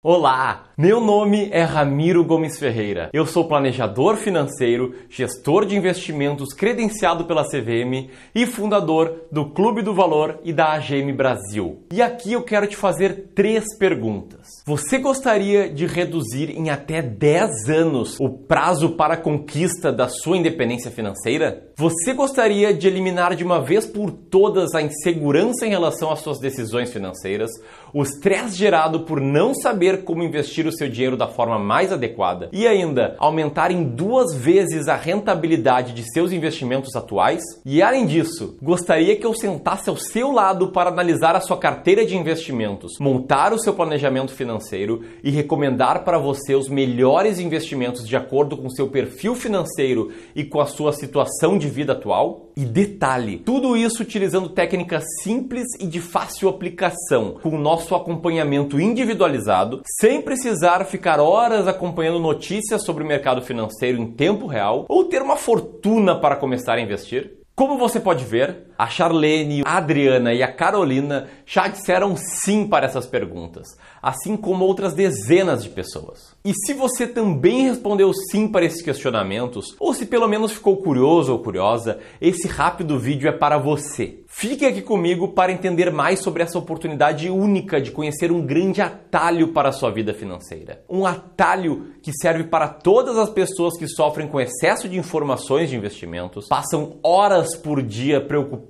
Olá, meu nome é Ramiro Gomes Ferreira. Eu sou planejador financeiro, gestor de investimentos credenciado pela CVM e fundador do Clube do Valor e da AGM Brasil. E aqui eu quero te fazer 3 perguntas. Você gostaria de reduzir em até 10 anos o prazo para a conquista da sua independência financeira? Você gostaria de eliminar de uma vez por todas a insegurança em relação às suas decisões financeiras, o estresse gerado por não saber como investir o seu dinheiro da forma mais adequada e ainda aumentar em 2 vezes a rentabilidade de seus investimentos atuais? E além disso, gostaria que eu sentasse ao seu lado para analisar a sua carteira de investimentos, montar o seu planejamento financeiro e recomendar para você os melhores investimentos de acordo com o seu perfil financeiro e com a sua situação de vida atual? E detalhe, tudo isso utilizando técnicas simples e de fácil aplicação, com o nosso acompanhamento individualizado, sem precisar ficar horas acompanhando notícias sobre o mercado financeiro em tempo real ou ter uma fortuna para começar a investir? Como você pode ver, a Charlene, a Adriana e a Carolina já disseram sim para essas perguntas, assim como outras dezenas de pessoas. E se você também respondeu sim para esses questionamentos, ou se pelo menos ficou curioso ou curiosa, esse rápido vídeo é para você. Fique aqui comigo para entender mais sobre essa oportunidade única de conhecer um grande atalho para a sua vida financeira. Um atalho que serve para todas as pessoas que sofrem com excesso de informações de investimentos, passam horas por dia preocupadas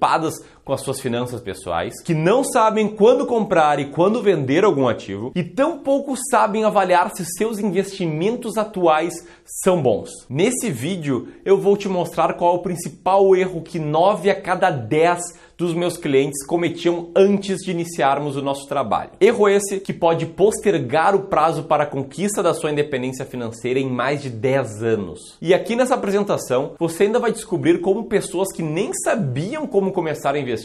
com as suas finanças pessoais, que não sabem quando comprar e quando vender algum ativo e tampouco sabem avaliar se seus investimentos atuais são bons. Nesse vídeo eu vou te mostrar qual é o principal erro que 9 a cada 10 dos meus clientes cometiam antes de iniciarmos o nosso trabalho. Erro esse que pode postergar o prazo para a conquista da sua independência financeira em mais de 10 anos. E aqui nessa apresentação, você ainda vai descobrir como pessoas que nem sabiam como começar a investir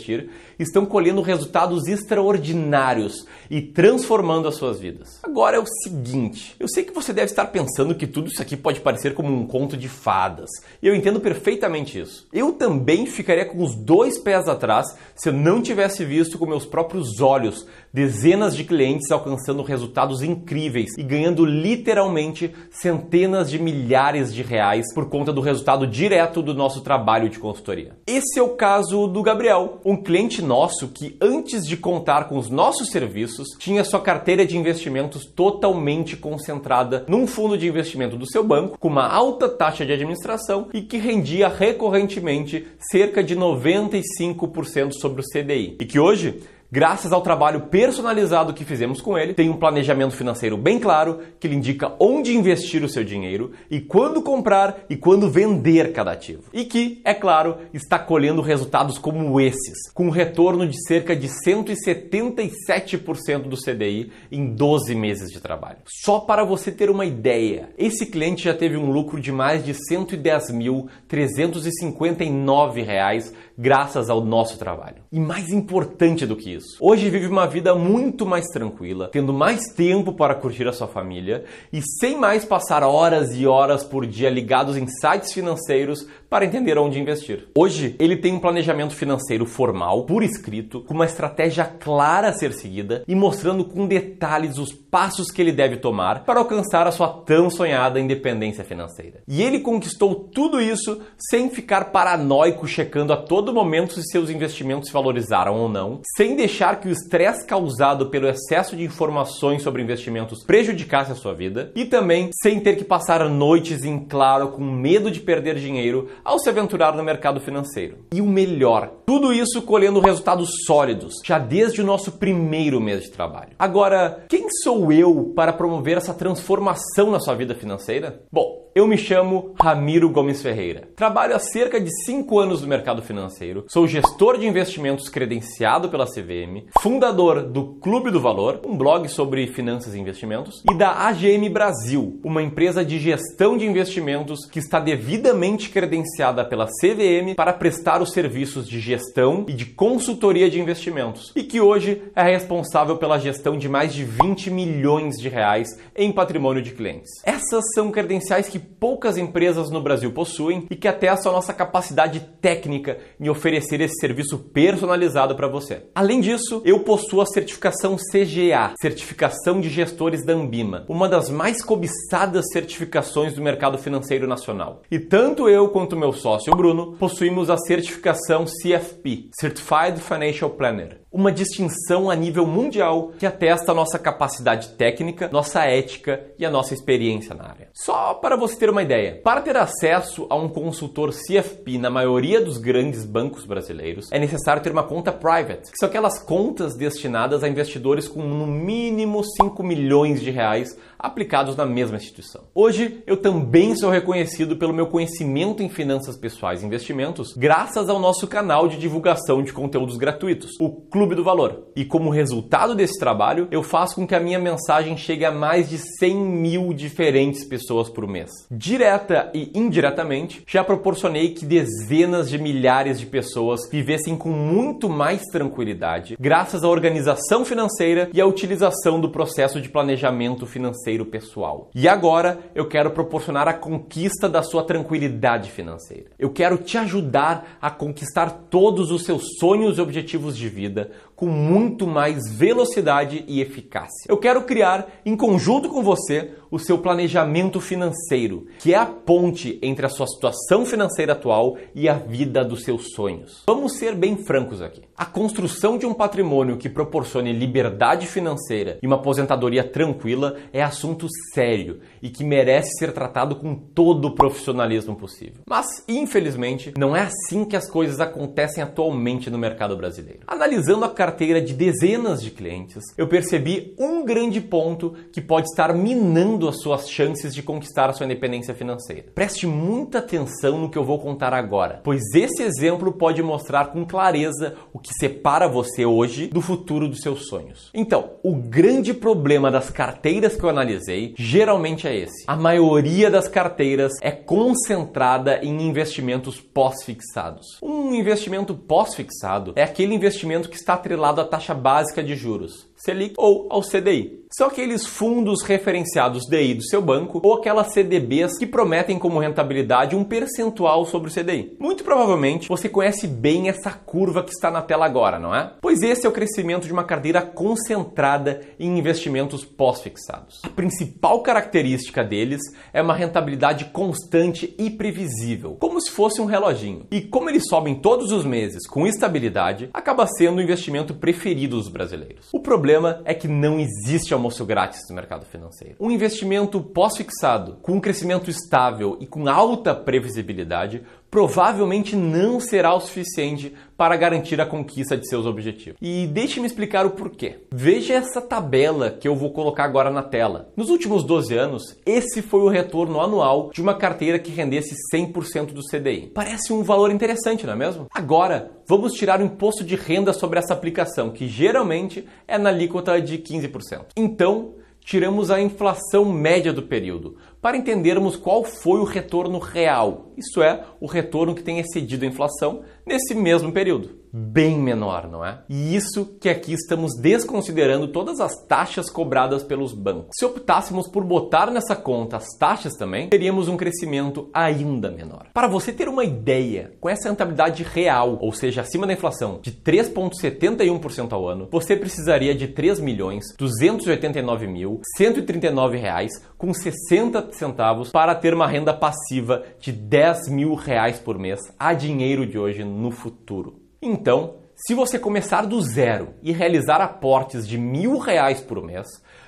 estão colhendo resultados extraordinários e transformando as suas vidas. Agora é o seguinte, eu sei que você deve estar pensando que tudo isso aqui pode parecer como um conto de fadas. E eu entendo perfeitamente isso. Eu também ficaria com os 2 pés atrás se eu não tivesse visto com meus próprios olhos dezenas de clientes alcançando resultados incríveis e ganhando literalmente centenas de milhares de reais por conta do resultado direto do nosso trabalho de consultoria. Esse é o caso do Gabriel, um cliente nosso que antes de contar com os nossos serviços, tinha sua carteira de investimentos totalmente concentrada num fundo de investimento do seu banco, com uma alta taxa de administração e que rendia recorrentemente cerca de 95% sobre o CDI. E que hoje, graças ao trabalho personalizado que fizemos com ele, tem um planejamento financeiro bem claro que lhe indica onde investir o seu dinheiro e quando comprar e quando vender cada ativo. E que, é claro, está colhendo resultados como esses, com um retorno de cerca de 177% do CDI em 12 meses de trabalho. Só para você ter uma ideia, esse cliente já teve um lucro de mais de R$ 110.359 graças ao nosso trabalho. E mais importante do que isso, hoje vive uma vida muito mais tranquila, tendo mais tempo para curtir a sua família e sem mais passar horas e horas por dia ligados em sites financeiros para entender onde investir. Hoje, ele tem um planejamento financeiro formal, por escrito, com uma estratégia clara a ser seguida e mostrando com detalhes os passos que ele deve tomar para alcançar a sua tão sonhada independência financeira. E ele conquistou tudo isso sem ficar paranoico checando a todo momento se seus investimentos se valorizaram ou não, sem deixar que o estresse causado pelo excesso de informações sobre investimentos prejudicasse a sua vida e também sem ter que passar noites em claro com medo de perder dinheiro ao se aventurar no mercado financeiro. E o melhor, tudo isso colhendo resultados sólidos, já desde o nosso primeiro mês de trabalho. Agora, quem sou eu para promover essa transformação na sua vida financeira? Bom, eu me chamo Ramiro Gomes Ferreira. Trabalho há cerca de 5 anos no mercado financeiro, sou gestor de investimentos credenciado pela CVM, fundador do Clube do Valor, um blog sobre finanças e investimentos, e da AGM Brasil, uma empresa de gestão de investimentos que está devidamente credenciada pela CVM para prestar os serviços de gestão e de consultoria de investimentos, e que hoje é responsável pela gestão de mais de 20 milhões de reais em patrimônio de clientes. Essas são credenciais que poucas empresas no Brasil possuem e que atesta a nossa capacidade técnica em oferecer esse serviço personalizado para você. Além disso, eu possuo a certificação CGA, Certificação de Gestores da Anbima, uma das mais cobiçadas certificações do mercado financeiro nacional. E tanto eu quanto meu sócio Bruno possuímos a certificação CFP, Certified Financial Planner, uma distinção a nível mundial que atesta a nossa capacidade técnica, nossa ética e a nossa experiência na área. Só para você ter uma ideia, para ter acesso a um consultor CFP na maioria dos grandes bancos brasileiros, é necessário ter uma conta private, que são aquelas contas destinadas a investidores com no mínimo 5 milhões de reais aplicados na mesma instituição. Hoje, eu também sou reconhecido pelo meu conhecimento em finanças pessoais e investimentos, graças ao nosso canal de divulgação de conteúdos gratuitos, o Clube do Valor. E como resultado desse trabalho, eu faço com que a minha mensagem chegue a mais de 100 mil diferentes pessoas por mês. Direta e indiretamente, já proporcionei que dezenas de milhares de pessoas vivessem com muito mais tranquilidade, graças à organização financeira e à utilização do processo de planejamento financeiro pessoal. E agora eu quero proporcionar a conquista da sua tranquilidade financeira. Eu quero te ajudar a conquistar todos os seus sonhos e objetivos de vida com muito mais velocidade e eficácia. Eu quero criar, em conjunto com você, o seu planejamento financeiro, que é a ponte entre a sua situação financeira atual e a vida dos seus sonhos. Vamos ser bem francos aqui. A construção de um patrimônio que proporcione liberdade financeira e uma aposentadoria tranquila é assunto sério e que merece ser tratado com todo o profissionalismo possível. Mas, infelizmente, não é assim que as coisas acontecem atualmente no mercado brasileiro. Analisando a carteira de dezenas de clientes, eu percebi um grande ponto que pode estar minando as suas chances de conquistar a sua independência financeira. Preste muita atenção no que eu vou contar agora, pois esse exemplo pode mostrar com clareza o que separa você hoje do futuro dos seus sonhos. Então, o grande problema das carteiras que eu analisei geralmente é esse. A maioria das carteiras é concentrada em investimentos pós-fixados. Um investimento pós-fixado é aquele investimento que está atrelado à taxa básica de juros, Selic ou ao CDI. São aqueles fundos referenciados DI do seu banco ou aquelas CDBs que prometem como rentabilidade um percentual sobre o CDI. Muito provavelmente você conhece bem essa curva que está na tela agora, não é? Pois esse é o crescimento de uma carteira concentrada em investimentos pós-fixados. A principal característica deles é uma rentabilidade constante e previsível, como se fosse um reloginho. E como eles sobem todos os meses com estabilidade, acaba sendo o investimento preferido dos brasileiros. O problema é que não existe almoço grátis no mercado financeiro. Um investimento pós-fixado, com um crescimento estável e com alta previsibilidade, provavelmente não será o suficiente para garantir a conquista de seus objetivos. E deixe-me explicar o porquê. Veja essa tabela que eu vou colocar agora na tela. Nos últimos 12 anos, esse foi o retorno anual de uma carteira que rendesse 100% do CDI. Parece um valor interessante, não é mesmo? Agora, vamos tirar o imposto de renda sobre essa aplicação, que geralmente é na alíquota de 15%. Então, tiramos a inflação média do período, para entendermos qual foi o retorno real, isso é, o retorno que tem excedido a inflação nesse mesmo período. Bem menor, não é? E isso que aqui estamos desconsiderando todas as taxas cobradas pelos bancos. Se optássemos por botar nessa conta as taxas também, teríamos um crescimento ainda menor. Para você ter uma ideia, com essa rentabilidade real, ou seja, acima da inflação, de 3,71% ao ano, você precisaria de R$ 3.289.139,60 para ter uma renda passiva de R$ 10 mil por mês a dinheiro de hoje no futuro. Então, se você começar do zero e realizar aportes de R$ 1.000 por mês,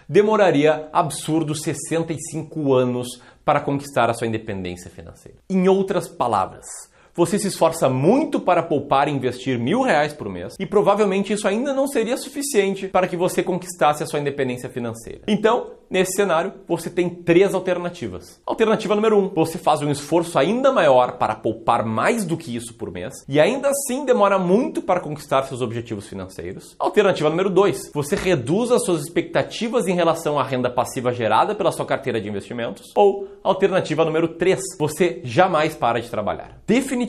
demoraria absurdos 65 anos para conquistar a sua independência financeira. Em outras palavras, você se esforça muito para poupar e investir R$ 1.000 por mês e provavelmente isso ainda não seria suficiente para que você conquistasse a sua independência financeira. Então, nesse cenário, você tem 3 alternativas. Alternativa número 1, você faz um esforço ainda maior para poupar mais do que isso por mês e ainda assim demora muito para conquistar seus objetivos financeiros. Alternativa número 2, você reduz as suas expectativas em relação à renda passiva gerada pela sua carteira de investimentos. Ou alternativa número 3, você jamais para de trabalhar. Definitivamente,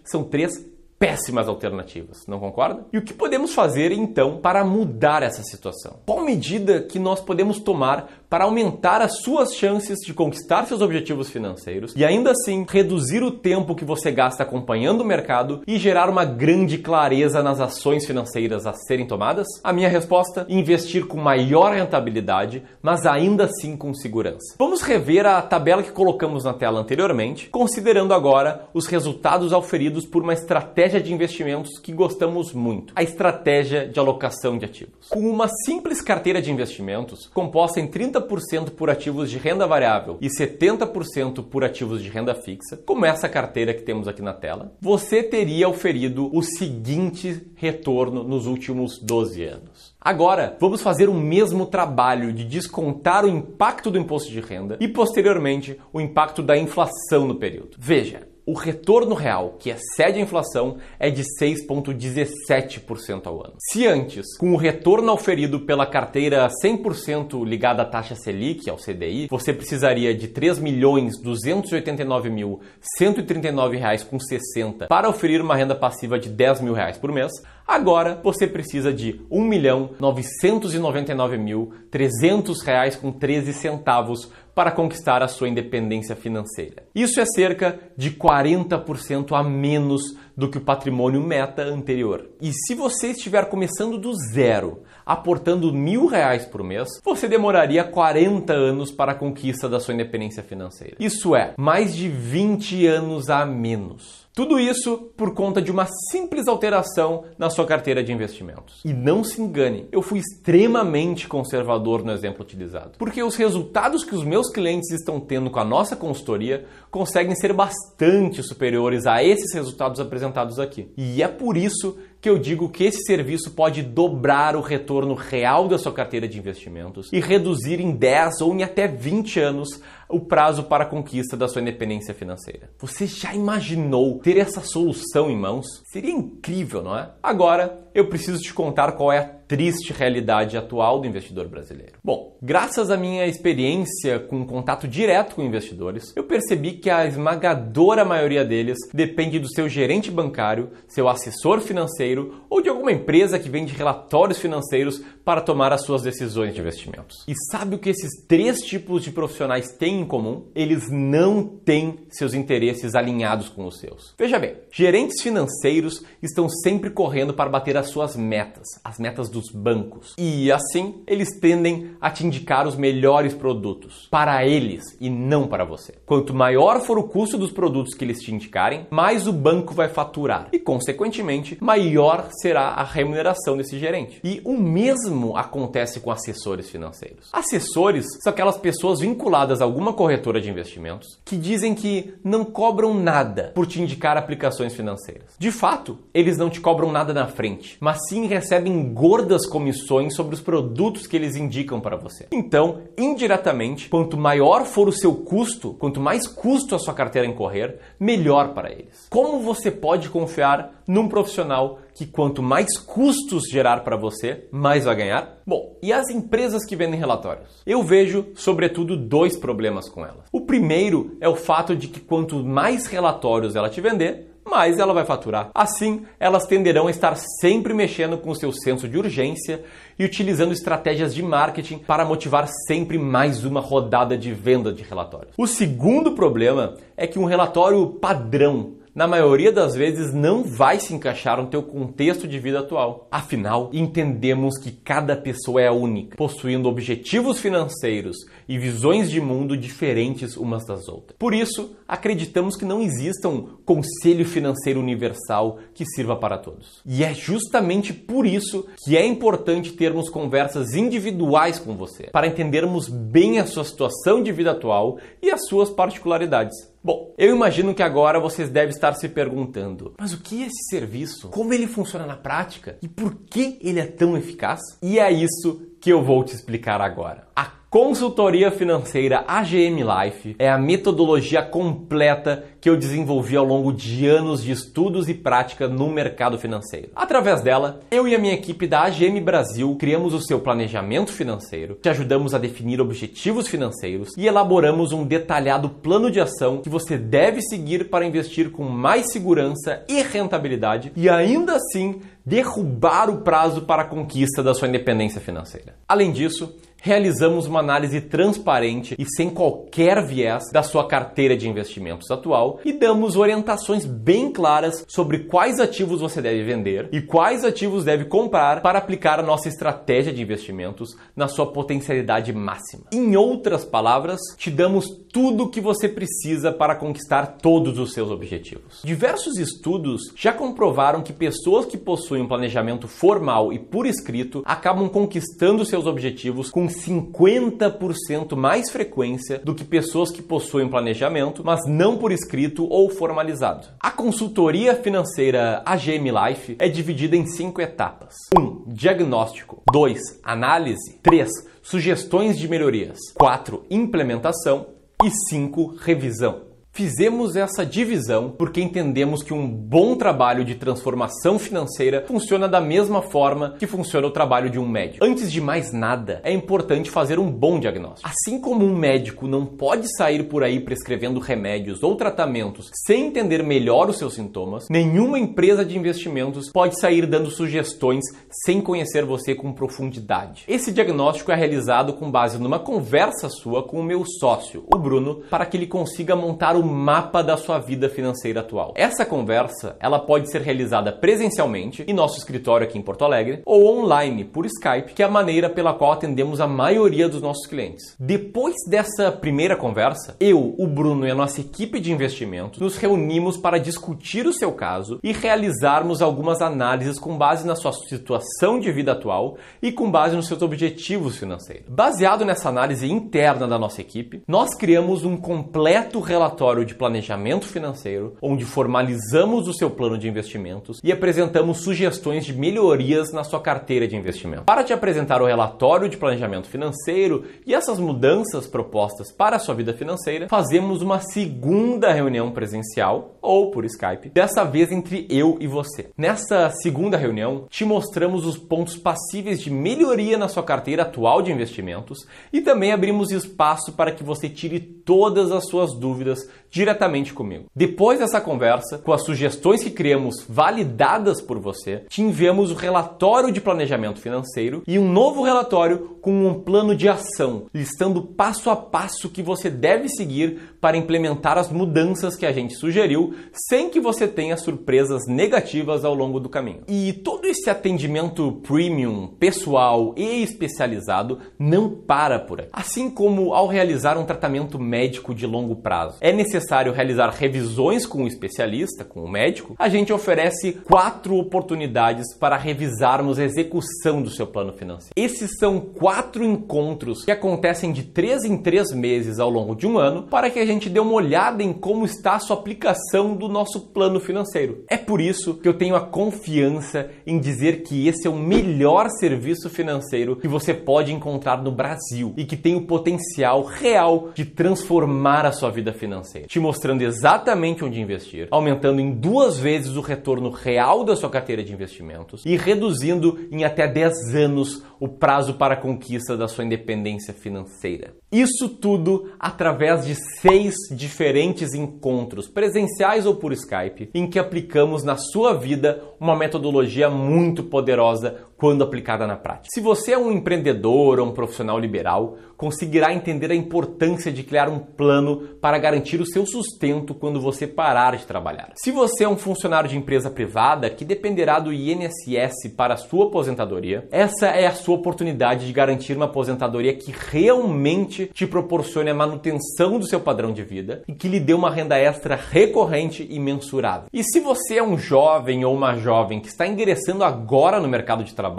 são 3 péssimas alternativas, não concorda? E o que podemos fazer então para mudar essa situação? Qual medida que nós podemos tomar para aumentar as suas chances de conquistar seus objetivos financeiros e ainda assim reduzir o tempo que você gasta acompanhando o mercado e gerar uma grande clareza nas ações financeiras a serem tomadas? A minha resposta: investir com maior rentabilidade, mas ainda assim com segurança. Vamos rever a tabela que colocamos na tela anteriormente, considerando agora os resultados auferidos por uma estratégia de investimentos que gostamos muito, a estratégia de alocação de ativos. Com uma simples carteira de investimentos, composta em 30% por ativos de renda variável e 70% por ativos de renda fixa, como essa carteira que temos aqui na tela, você teria auferido o seguinte retorno nos últimos 12 anos. Agora, vamos fazer o mesmo trabalho de descontar o impacto do imposto de renda e, posteriormente, o impacto da inflação no período. Veja, o retorno real, que excede a inflação, é de 6,17% ao ano. Se antes, com o retorno auferido pela carteira 100% ligada à taxa Selic, ao CDI, você precisaria de R$ 3.289.139,60 para oferir uma renda passiva de R$ 10.000 por mês, agora você precisa de R$ 1.999.300,13 para conquistar a sua independência financeira. Isso é cerca de 40% a menos do que o patrimônio meta anterior. E se você estiver começando do zero, aportando R$ 1.000 por mês, você demoraria 40 anos para a conquista da sua independência financeira. Isso é, mais de 20 anos a menos. Tudo isso por conta de uma simples alteração na sua carteira de investimentos. E não se engane, eu fui extremamente conservador no exemplo utilizado, porque os resultados que os meus clientes estão tendo com a nossa consultoria conseguem ser bastante superiores a esses resultados apresentados aqui. E é por isso que eu digo que esse serviço pode dobrar o retorno real da sua carteira de investimentos e reduzir em 10 ou em até 20 anos o prazo para a conquista da sua independência financeira. Você já imaginou ter essa solução em mãos? Seria incrível, não é? Agora, eu preciso te contar qual é a triste realidade atual do investidor brasileiro. Bom, graças à minha experiência com contato direto com investidores, eu percebi que a esmagadora maioria deles depende do seu gerente bancário, seu assessor financeiro ou de alguma empresa que vende relatórios financeiros para tomar as suas decisões de investimentos. E sabe o que esses três tipos de profissionais têm em comum? Eles não têm seus interesses alinhados com os seus. Veja bem, gerentes financeiros estão sempre correndo para bater as suas metas, as metas dos bancos. E assim, eles tendem a te indicar os melhores produtos para eles e não para você. Quanto maior for o custo dos produtos que eles te indicarem, mais o banco vai faturar e, consequentemente, maior será a remuneração desse gerente. E o mesmo acontece com assessores financeiros. Assessores são aquelas pessoas vinculadas a alguma corretora de investimentos que dizem que não cobram nada por te indicar aplicações financeiras. De fato, eles não te cobram nada na frente, mas sim recebem gordas comissões sobre os produtos que eles indicam para você. Então, indiretamente, quanto maior for o seu custo, quanto mais custo a sua carteira incorrer, melhor para eles. Como você pode confiar num profissional que quanto mais custos gerar para você, mais vai ganhar? Bom, e as empresas que vendem relatórios? Eu vejo, sobretudo, dois problemas com elas. O primeiro é o fato de que quanto mais relatórios ela te vender, mais ela vai faturar. Assim, elas tenderão a estar sempre mexendo com o seu senso de urgência e utilizando estratégias de marketing para motivar sempre mais uma rodada de venda de relatórios. O segundo problema é que um relatório padrão, na maioria das vezes, não vai se encaixar no teu contexto de vida atual. Afinal, entendemos que cada pessoa é única, possuindo objetivos financeiros e visões de mundo diferentes umas das outras. Por isso, acreditamos que não exista um conselho financeiro universal que sirva para todos. E é justamente por isso que é importante termos conversas individuais com você, para entendermos bem a sua situação de vida atual e as suas particularidades. Bom, eu imagino que agora vocês devem estar se perguntando, mas o que é esse serviço? Como ele funciona na prática? E por que ele é tão eficaz? E é isso que eu vou te explicar agora. A consultoria financeira AGM Life é a metodologia completa que eu desenvolvi ao longo de anos de estudos e prática no mercado financeiro. Através dela, eu e a minha equipe da AGM Brasil criamos o seu planejamento financeiro, te ajudamos a definir objetivos financeiros e elaboramos um detalhado plano de ação que você deve seguir para investir com mais segurança e rentabilidade e ainda assim derrubar o prazo para a conquista da sua independência financeira. Além disso, Realizamos uma análise transparente e sem qualquer viés da sua carteira de investimentos atual e damos orientações bem claras sobre quais ativos você deve vender e quais ativos deve comprar para aplicar a nossa estratégia de investimentos na sua potencialidade máxima. Em outras palavras, te damos tudo o que você precisa para conquistar todos os seus objetivos. Diversos estudos já comprovaram que pessoas que possuem um planejamento formal e por escrito acabam conquistando seus objetivos com 50% mais frequência do que pessoas que possuem um planejamento, mas não por escrito ou formalizado. A consultoria financeira AGM Life é dividida em 5 etapas. 1. Diagnóstico. 2. Análise. 3. Sugestões de melhorias. 4. Implementação. E 5. Revisão. Fizemos essa divisão porque entendemos que um bom trabalho de transformação financeira funciona da mesma forma que funciona o trabalho de um médico. Antes de mais nada, é importante fazer um bom diagnóstico. Assim como um médico não pode sair por aí prescrevendo remédios ou tratamentos sem entender melhor os seus sintomas, nenhuma empresa de investimentos pode sair dando sugestões sem conhecer você com profundidade. Esse diagnóstico é realizado com base numa conversa sua com o meu sócio, o Bruno, para que ele consiga montar o mapa da sua vida financeira atual. Essa conversa, ela pode ser realizada presencialmente em nosso escritório aqui em Porto Alegre ou online por Skype, que é a maneira pela qual atendemos a maioria dos nossos clientes. Depois dessa primeira conversa, eu, o Bruno e a nossa equipe de investimentos nos reunimos para discutir o seu caso e realizarmos algumas análises com base na sua situação de vida atual e com base nos seus objetivos financeiros. Baseado nessa análise interna da nossa equipe, nós criamos um completo relatório de planejamento financeiro, onde formalizamos o seu plano de investimentos e apresentamos sugestões de melhorias na sua carteira de investimento. Para te apresentar o relatório de planejamento financeiro e essas mudanças propostas para a sua vida financeira, fazemos uma segunda reunião presencial ou por Skype, dessa vez entre eu e você. Nessa segunda reunião, te mostramos os pontos passíveis de melhoria na sua carteira atual de investimentos e também abrimos espaço para que você tire todas as suas dúvidas diretamente comigo. Depois dessa conversa, com as sugestões que criamos validadas por você, te enviamos o relatório de planejamento financeiro e um novo relatório com um plano de ação, listando passo a passo que você deve seguir para implementar as mudanças que a gente sugeriu, sem que você tenha surpresas negativas ao longo do caminho. E todo esse atendimento premium, pessoal e especializado não para por aí. Assim como ao realizar um tratamento médico de longo prazo, é necessário realizar revisões com o especialista, com o médico, a gente oferece 4 oportunidades para revisarmos a execução do seu plano financeiro. Esses são 4 encontros que acontecem de 3 em 3 meses ao longo de um ano para que a gente dê uma olhada em como está a sua aplicação do nosso plano financeiro. É por isso que eu tenho a confiança em dizer que esse é o melhor serviço financeiro que você pode encontrar no Brasil e que tem o potencial real de transformar a sua vida financeira, te mostrando exatamente onde investir, aumentando em 2 vezes o retorno real da sua carteira de investimentos e reduzindo em até 10 anos o prazo para a conquista da sua independência financeira. Isso tudo através de 6 diferentes encontros, presenciais ou por Skype, em que aplicamos na sua vida uma metodologia muito poderosa quando aplicada na prática. Se você é um empreendedor ou um profissional liberal, conseguirá entender a importância de criar um plano para garantir o seu sustento quando você parar de trabalhar. Se você é um funcionário de empresa privada que dependerá do INSS para a sua aposentadoria, essa é a sua oportunidade de garantir uma aposentadoria que realmente te proporcione a manutenção do seu padrão de vida e que lhe dê uma renda extra recorrente e mensurável. E se você é um jovem ou uma jovem que está ingressando agora no mercado de trabalho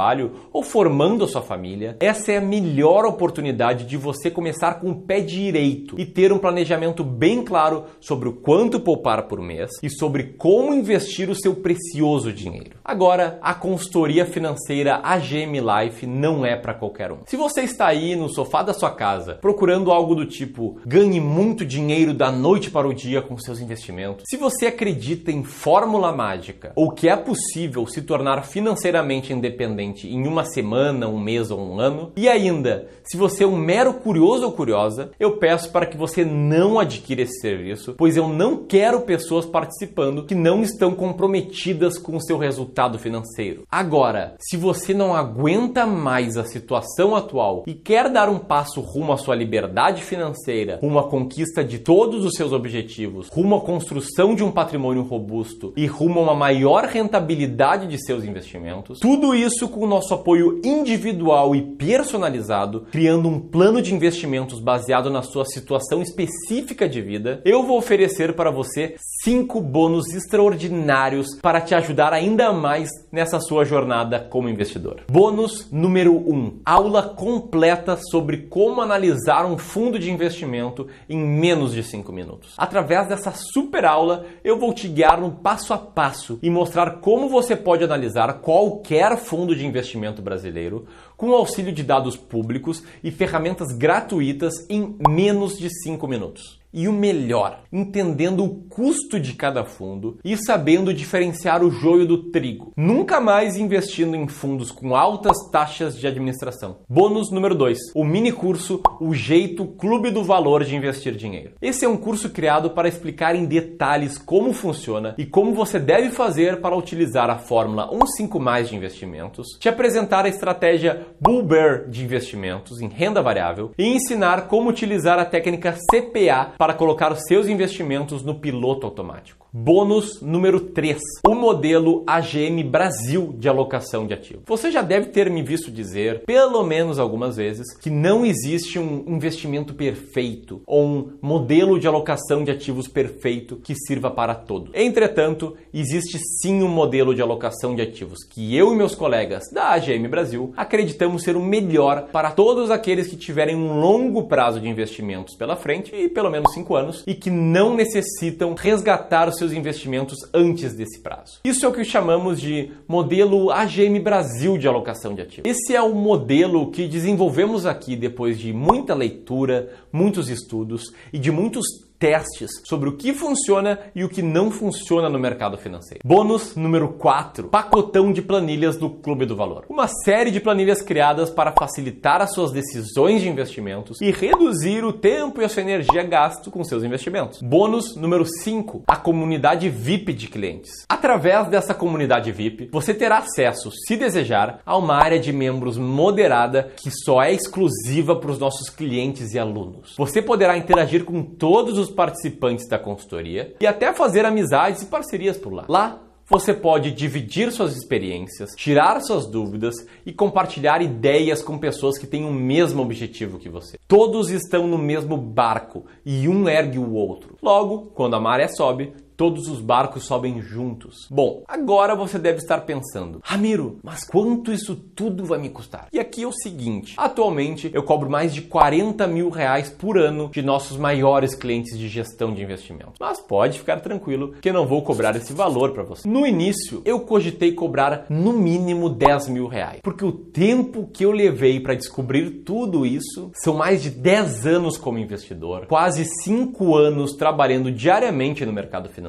ou formando a sua família, essa é a melhor oportunidade de você começar com o pé direito e ter um planejamento bem claro sobre o quanto poupar por mês e sobre como investir o seu precioso dinheiro. Agora, a consultoria financeira AGM Life não é para qualquer um. Se você está aí no sofá da sua casa procurando algo do tipo ganhe muito dinheiro da noite para o dia com seus investimentos, se você acredita em fórmula mágica ou que é possível se tornar financeiramente independente facilmente em uma semana, um mês ou um ano. E ainda, se você é um mero curioso ou curiosa, eu peço para que você não adquira esse serviço, pois eu não quero pessoas participando que não estão comprometidas com o seu resultado financeiro. Agora, se você não aguenta mais a situação atual e quer dar um passo rumo à sua liberdade financeira, rumo à conquista de todos os seus objetivos, rumo à construção de um patrimônio robusto e rumo a uma maior rentabilidade de seus investimentos, tudo isso com o nosso apoio individual e personalizado, criando um plano de investimentos baseado na sua situação específica de vida, eu vou oferecer para você 5 bônus extraordinários para te ajudar ainda mais nessa sua jornada como investidor. Bônus número 1. Aula completa sobre como analisar um fundo de investimento em menos de 5 minutos. Através dessa super aula, eu vou te guiar no passo a passo e mostrar como você pode analisar qualquer fundo de investimento brasileiro com o auxílio de dados públicos e ferramentas gratuitas em menos de 5 minutos. E o melhor, entendendo o custo de cada fundo e sabendo diferenciar o joio do trigo. Nunca mais investindo em fundos com altas taxas de administração. Bônus número 2, o mini curso O Jeito Clube do Valor de Investir Dinheiro. Esse é um curso criado para explicar em detalhes como funciona e como você deve fazer para utilizar a fórmula 1-5+ de investimentos, te apresentar a estratégia Bull Bear de investimentos em renda variável e ensinar como utilizar a técnica CPA para colocar os seus investimentos no piloto automático. Bônus número 3, o modelo AGM Brasil de alocação de ativos. Você já deve ter me visto dizer, pelo menos algumas vezes, que não existe um investimento perfeito ou um modelo de alocação de ativos perfeito que sirva para todos. Entretanto, existe sim um modelo de alocação de ativos que eu e meus colegas da AGM Brasil acreditamos ser o melhor para todos aqueles que tiverem um longo prazo de investimentos pela frente e pelo menos 5 anos e que não necessitam resgatar os seus investimentos antes desse prazo. Isso é o que chamamos de modelo AGM Brasil de alocação de ativos. Esse é o modelo que desenvolvemos aqui depois de muita leitura, muitos estudos e de muitos testes sobre o que funciona e o que não funciona no mercado financeiro. Bônus número 4, pacotão de planilhas do Clube do Valor. Uma série de planilhas criadas para facilitar as suas decisões de investimentos e reduzir o tempo e a sua energia gasto com seus investimentos. Bônus número 5, a comunidade VIP de clientes. Através dessa comunidade VIP, você terá acesso, se desejar, a uma área de membros moderada que só é exclusiva para os nossos clientes e alunos. Você poderá interagir com todos os participantes da consultoria e até fazer amizades e parcerias por lá. Lá, você pode dividir suas experiências, tirar suas dúvidas e compartilhar ideias com pessoas que têm o mesmo objetivo que você. Todos estão no mesmo barco e um ergue o outro. Logo, quando a maré sobe, todos os barcos sobem juntos. Bom, agora você deve estar pensando, Ramiro, mas quanto isso tudo vai me custar? E aqui é o seguinte, atualmente eu cobro mais de 40 mil reais por ano de nossos maiores clientes de gestão de investimentos. Mas pode ficar tranquilo que eu não vou cobrar esse valor para você. No início, eu cogitei cobrar no mínimo 10 mil reais, porque o tempo que eu levei para descobrir tudo isso são mais de 10 anos como investidor, quase 5 anos trabalhando diariamente no mercado financeiro,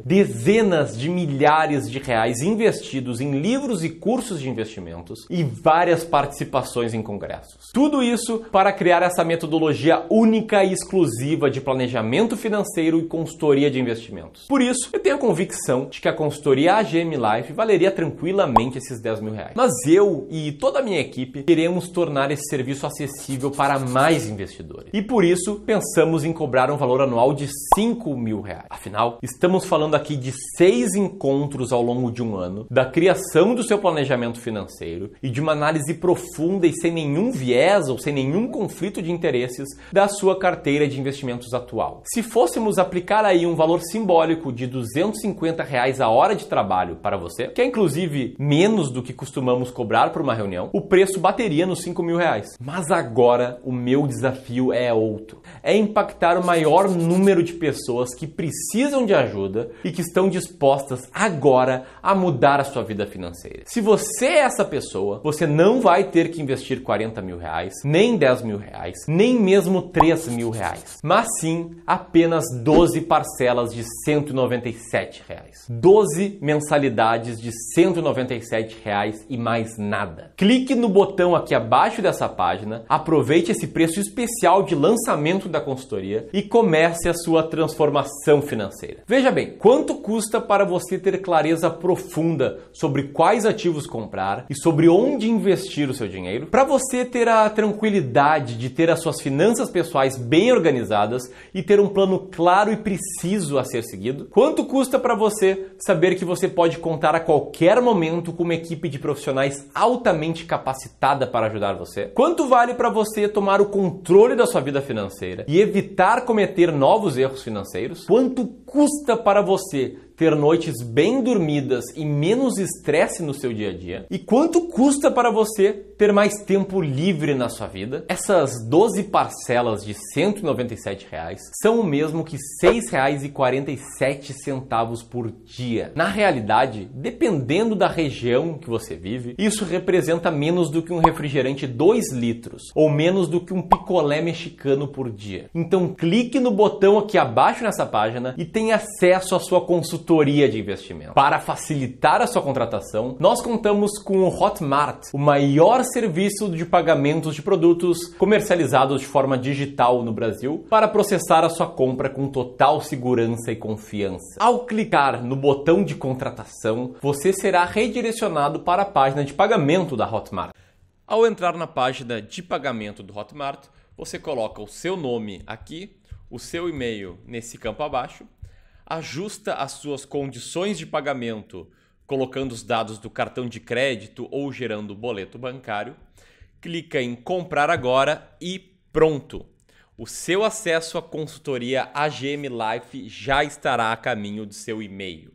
dezenas de milhares de reais investidos em livros e cursos de investimentos e várias participações em congressos. Tudo isso para criar essa metodologia única e exclusiva de planejamento financeiro e consultoria de investimentos. Por isso, eu tenho a convicção de que a consultoria AGM Life valeria tranquilamente esses 10 mil reais. Mas eu e toda a minha equipe queremos tornar esse serviço acessível para mais investidores. E por isso, pensamos em cobrar um valor anual de 5 mil reais. Afinal, estamos falando aqui de 6 encontros ao longo de um ano, da criação do seu planejamento financeiro e de uma análise profunda e sem nenhum viés ou sem nenhum conflito de interesses da sua carteira de investimentos atual. Se fôssemos aplicar aí um valor simbólico de 250 reais a hora de trabalho para você, que é inclusive menos do que costumamos cobrar por uma reunião, o preço bateria nos 5 mil reais. Mas agora o meu desafio é outro. É impactar o maior número de pessoas que precisam de ajuda ajuda e que estão dispostas agora a mudar a sua vida financeira. Se você é essa pessoa, você não vai ter que investir 40 mil reais, nem 10 mil reais, nem mesmo 3 mil reais, mas sim apenas 12 parcelas de 197 reais. 12 mensalidades de 197 reais e mais nada. Clique no botão aqui abaixo dessa página, aproveite esse preço especial de lançamento da consultoria e comece a sua transformação financeira. Veja bem, quanto custa para você ter clareza profunda sobre quais ativos comprar e sobre onde investir o seu dinheiro? Para você ter a tranquilidade de ter as suas finanças pessoais bem organizadas e ter um plano claro e preciso a ser seguido? Quanto custa para você saber que você pode contar a qualquer momento com uma equipe de profissionais altamente capacitada para ajudar você? Quanto vale para você tomar o controle da sua vida financeira e evitar cometer novos erros financeiros? Quanto custa para você ter noites bem dormidas e menos estresse no seu dia a dia? E quanto custa para você ter mais tempo livre na sua vida? Essas 12 parcelas de R$ 197 reais são o mesmo que R$ 6,47 por dia. Na realidade, dependendo da região que você vive, isso representa menos do que um refrigerante 2 litros ou menos do que um picolé mexicano por dia. Então clique no botão aqui abaixo nessa página e tenha acesso à sua consultoria de investimento. Para facilitar a sua contratação, nós contamos com o Hotmart, o maior serviço de pagamentos de produtos comercializados de forma digital no Brasil, para processar a sua compra com total segurança e confiança. Ao clicar no botão de contratação, você será redirecionado para a página de pagamento da Hotmart. Ao entrar na página de pagamento do Hotmart, você coloca o seu nome aqui, o seu e-mail nesse campo abaixo, ajusta as suas condições de pagamento, colocando os dados do cartão de crédito ou gerando o boleto bancário, clica em comprar agora e pronto! O seu acesso à consultoria AGM Life já estará a caminho do seu e-mail.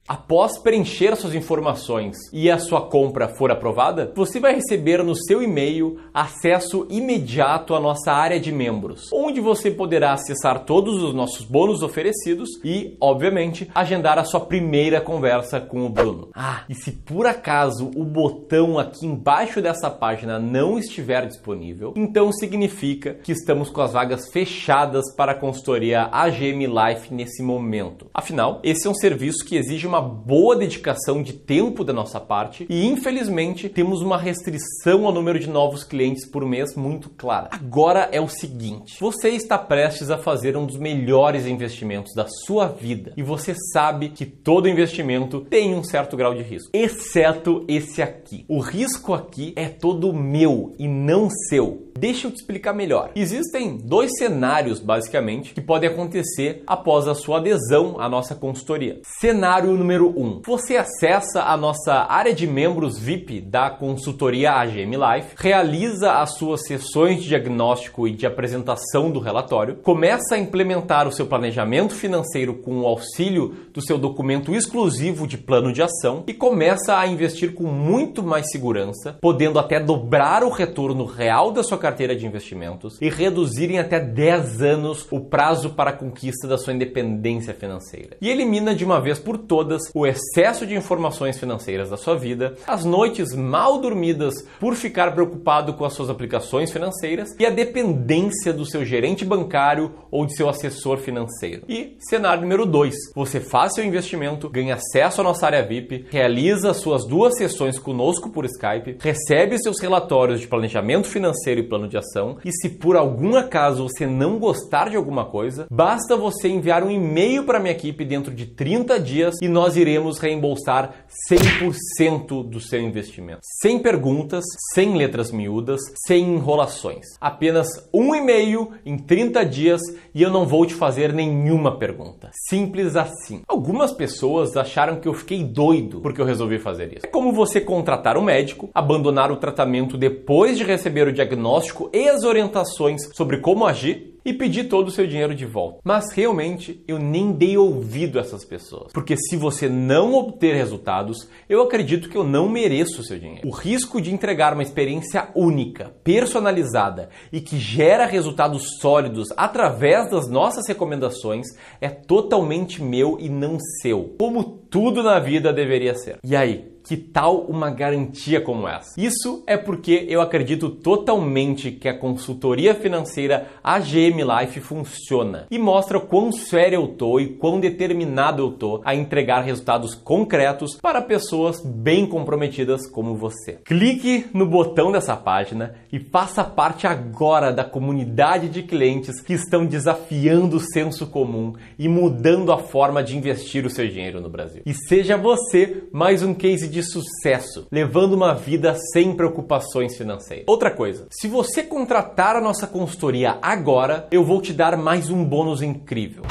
Após preencher suas informações e a sua compra for aprovada, você vai receber no seu e-mail acesso imediato à nossa área de membros, onde você poderá acessar todos os nossos bônus oferecidos e, obviamente, agendar a sua primeira conversa com o Bruno. E se por acaso o botão aqui embaixo dessa página não estiver disponível, então significa que estamos com as vagas fechadas para a consultoria AGM Life nesse momento. Afinal, esse é um serviço que exige uma boa dedicação de tempo da nossa parte e, infelizmente, temos uma restrição ao número de novos clientes por mês muito clara. Agora é o seguinte, você está prestes a fazer um dos melhores investimentos da sua vida e você sabe que todo investimento tem um certo grau de risco, exceto esse aqui. O risco aqui é todo meu e não seu. Deixa eu te explicar melhor. Existem dois cenários, basicamente, que podem acontecer após a sua adesão à nossa consultoria. Cenário número 1. Você acessa a nossa área de membros VIP da consultoria AGM Life, realiza as suas sessões de diagnóstico e de apresentação do relatório, começa a implementar o seu planejamento financeiro com o auxílio do seu documento exclusivo de plano de ação e começa a investir com muito mais segurança, podendo até dobrar o retorno real da sua carteira de investimentos e reduzir em até 10 anos o prazo para a conquista da sua independência financeira. E elimina de uma vez por todas o excesso de informações financeiras da sua vida, as noites mal dormidas por ficar preocupado com as suas aplicações financeiras e a dependência do seu gerente bancário ou de seu assessor financeiro. E cenário número 2, você faz seu investimento, ganha acesso à nossa área VIP, realiza as suas 2 sessões conosco por Skype, recebe seus relatórios de planejamento financeiro e plano de ação e se por algum acaso você não gostar de alguma coisa, basta você enviar um e-mail para minha equipe dentro de 30 dias e nós iremos reembolsar 100% do seu investimento. Sem perguntas, sem letras miúdas, sem enrolações. Apenas um e-mail em 30 dias e eu não vou te fazer nenhuma pergunta. Simples assim. Algumas pessoas acharam que eu fiquei doido porque eu resolvi fazer isso. É como você contratar um médico, abandonar o tratamento depois de receber o diagnóstico e as orientações sobre como agir e pedir todo o seu dinheiro de volta. Mas realmente eu nem dei ouvido a essas pessoas, porque se você não obter resultados, eu acredito que eu não mereço o seu dinheiro. O risco de entregar uma experiência única, personalizada e que gera resultados sólidos através das nossas recomendações é totalmente meu e não seu, como tudo na vida deveria ser. E aí? Que tal uma garantia como essa? Isso é porque eu acredito totalmente que a consultoria financeira AGM Life funciona e mostra quão sério eu tô e quão determinado eu tô a entregar resultados concretos para pessoas bem comprometidas como você. Clique no botão dessa página e faça parte agora da comunidade de clientes que estão desafiando o senso comum e mudando a forma de investir o seu dinheiro no Brasil. E seja você mais um case de sucesso, levando uma vida sem preocupações financeiras. Outra coisa, se você contratar a nossa consultoria agora, eu vou te dar mais um bônus incrível.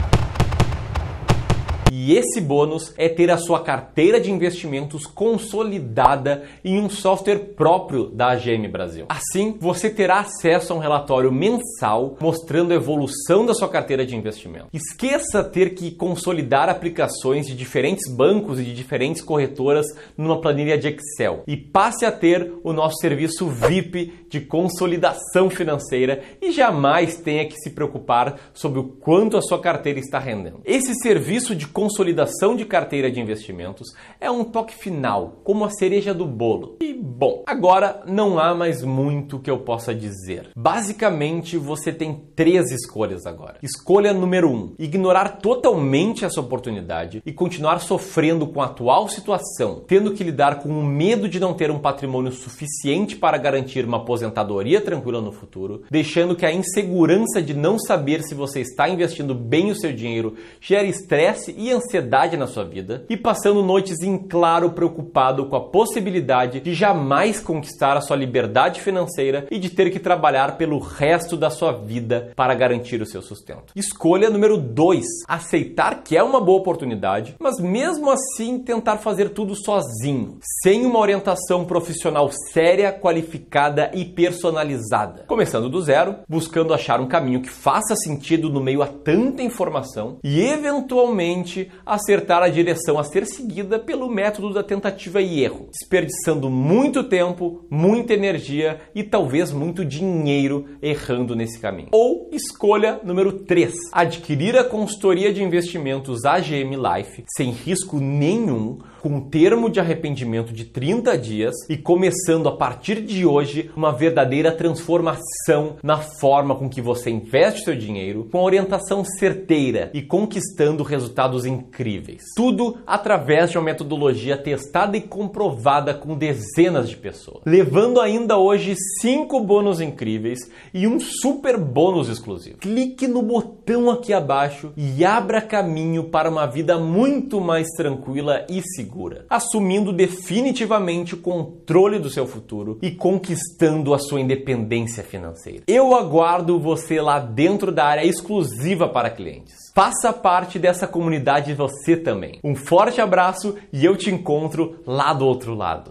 E esse bônus é ter a sua carteira de investimentos consolidada em um software próprio da AGM Brasil. Assim, você terá acesso a um relatório mensal mostrando a evolução da sua carteira de investimento. Esqueça ter que consolidar aplicações de diferentes bancos e de diferentes corretoras numa planilha de Excel e passe a ter o nosso serviço VIP de consolidação financeira e jamais tenha que se preocupar sobre o quanto a sua carteira está rendendo. Esse serviço de consolidação de carteira de investimentos é um toque final, como a cereja do bolo. E bom, agora não há mais muito que eu possa dizer. Basicamente, você tem 3 escolhas agora. Escolha número 1, ignorar totalmente essa oportunidade e continuar sofrendo com a atual situação, tendo que lidar com o medo de não ter um patrimônio suficiente para garantir uma aposentadoria tranquila no futuro, deixando que a insegurança de não saber se você está investindo bem o seu dinheiro gere estresse e ansiedade na sua vida e passando noites em claro preocupado com a possibilidade de jamais conquistar a sua liberdade financeira e de ter que trabalhar pelo resto da sua vida para garantir o seu sustento. Escolha número 2, aceitar que é uma boa oportunidade, mas mesmo assim tentar fazer tudo sozinho, sem uma orientação profissional séria, qualificada e personalizada. Começando do zero, buscando achar um caminho que faça sentido no meio a tanta informação e eventualmente acertar a direção a ser seguida pelo método da tentativa e erro, desperdiçando muito tempo, muita energia e talvez muito dinheiro errando nesse caminho. Ou escolha número 3, adquirir a consultoria de investimentos AGM Life sem risco nenhum, com um termo de arrependimento de 30 dias e começando a partir de hoje uma verdadeira transformação na forma com que você investe o seu dinheiro, com orientação certeira e conquistando resultados incríveis. Tudo através de uma metodologia testada e comprovada com dezenas de pessoas, levando ainda hoje 5 bônus incríveis e um super bônus exclusivo. Clique no botão aqui abaixo e abra caminho para uma vida muito mais tranquila e segura, assumindo definitivamente o controle do seu futuro e conquistando a sua independência financeira. Eu aguardo você lá dentro da área exclusiva para clientes. Faça parte dessa comunidade você também. Um forte abraço e eu te encontro lá do outro lado.